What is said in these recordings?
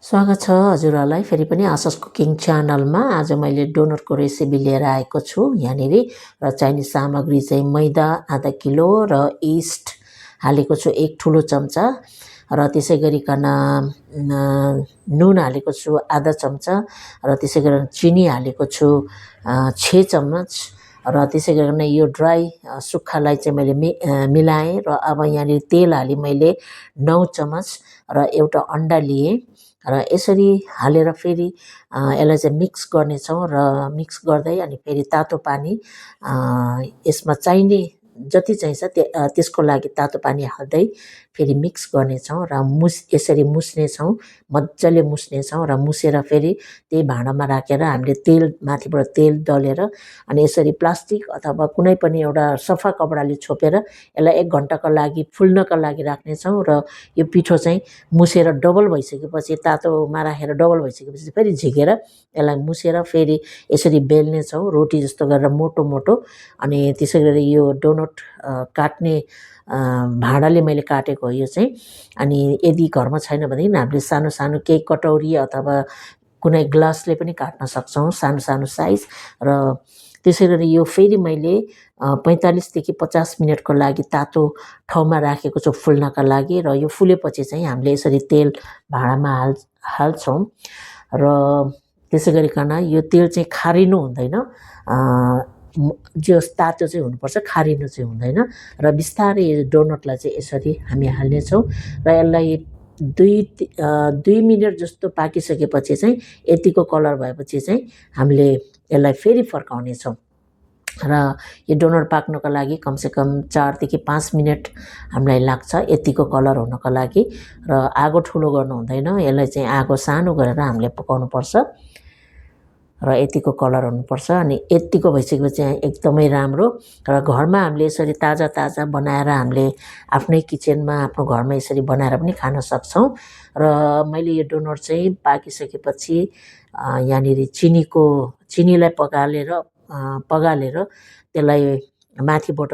स्वागत छ हजुरहरूलाई फेरि पनि आशास कुकिङ च्यानलमा। आज मैले डोनटको रेसिपी लिएर आएको छु यहाँनिर। र चाहिने सामग्री चाहिँ मैदा आधा किलो र इस्ट हालेको छु 1 ठुलो चम्चा, र त्यसै गरिकन नुन हालेको छु आधा चम्चा, र त्यसै गरेर चिनी हालेको छु 6 चम्मच, र त्यसै गरिकन यो ड्राई सुक्खालाई चाहिँ मैले मिलाएँ। र अब यहाँनिर तेल हालेँ मैले 9 चम्मच, र एउटा अन्डा लिएँ, र यसरी हालेर फेरि यसलाई चाहिँ मिक्स गर्नेछौँ। र मिक्स गर्दै अनि फेरि तातो पानी यसमा चाहिने जति चाहिन्छ त्यसको लागि तातो पानी हाल्दै फेरि मिक्स गर्नेछौँ, र यसरी मुस्नेछौँ, मजाले मुस्नेछौँ। र मुसेर फेरि त्यही भाँडामा राखेर हामीले तेल माथिबाट तेल दलेर अनि यसरी प्लास्टिक अथवा कुनै पनि एउटा सफा कपडाले छोपेर यसलाई 1 घन्टाको लागि फुल्नका लागि राख्नेछौँ। र यो पिठो चाहिँ मुसेर डबल भइसकेपछि, तातोमा राखेर डबल भइसकेपछि फेरि झिकेर यसलाई मुसेर फेरि यसरी बेल्नेछौँ रोटी जस्तो गरेर मोटो मोटो। अनि त्यसै गरी यो डोनट काट्ने भाँडाले मैले काटेको हो यो चाहिँ। अनि यदि घरमा छैन भनेदेखि हामीले सानो सानो केही कटौरी अथवा कुनै ग्लासले पनि काट्न सक्छौँ, सानो सानो साइज। र त्यसै गरी यो फेरि मैले 45 देखि 50 मिनटको लागि तातो ठाउँमा राखेको छु फुल्नका लागि। र यो फुलेपछि चाहिँ हामीले यसरी तेल भाँडामा हाल्छौँ। र त्यसै गरिकन यो तेल चाहिँ खारिनु हुँदैन, जो तातो चाहिँ हुनुपर्छ, खारिनु चाहिँ हुँदैन। र बिस्तारै डोनटलाई चाहिँ यसरी हामी हाल्नेछौँ, र यसलाई 2 मिनट जस्तो पाकिसकेपछि चाहिँ यतिको कलर भएपछि चाहिँ हामीले यसलाई फेरि फर्काउनेछौँ। र यो डोनट पाक्नको लागि कमसेकम 4 देखि 5 मिनट हामीलाई लाग्छ यतिको कलर हुनको लागि। र आगो ठुलो गर्नु हुँदैन, यसलाई चाहिँ आगो सानो गरेर हामीले पकाउनुपर्छ, र यतिको कलर हुनुपर्छ। अनि यतिको भइसकेपछि एकदमै राम्रो। र घरमा हामीले यसरी ताजा ताजा बनाएर हामीले आफ्नै किचनमा आफ्नो घरमा यसरी बनाएर पनि खान सक्छौँ। र मैले यो डोनट चाहिँ पाकिसकेपछि यहाँनिर चिनीलाई पगालेर त्यसलाई माथिबाट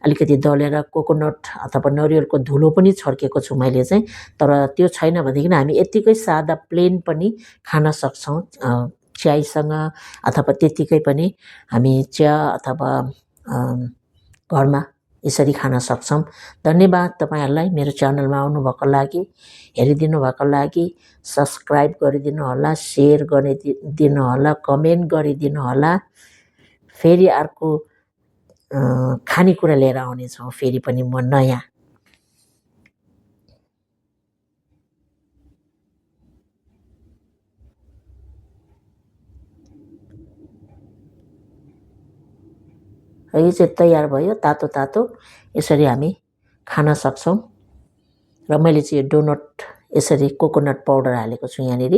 अलिकति दलेर कोकोनट अथवा नरिवलको धुलो पनि छर्केको छु मैले चाहिँ। तर त्यो छैन भनेदेखि हामी यत्तिकै सादा प्लेन पनि खान सक्छौँ चियासँग, अथवा त्यत्तिकै पनि हामी चिया अथवा घरमा यसरी खान सक्छौँ। धन्यवाद तपाईँहरूलाई मेरो च्यानलमा आउनुभएको लागि, हेरिदिनु भएको लागि। सब्सक्राइब गरिदिनु होला, सेयर गरिदिनु होला, कमेन्ट गरिदिनु होला। फेरि अर्को खानेकुरा लिएर आउनेछौँ फेरि पनि म नयाँ। यो चाहिँ तयार भयो, तातो तातो यसरी हामी खान सक्छौँ। र मैले चाहिँ यो डोनट यसरी कोकोनट पाउडर हालेको छु यहाँनिर।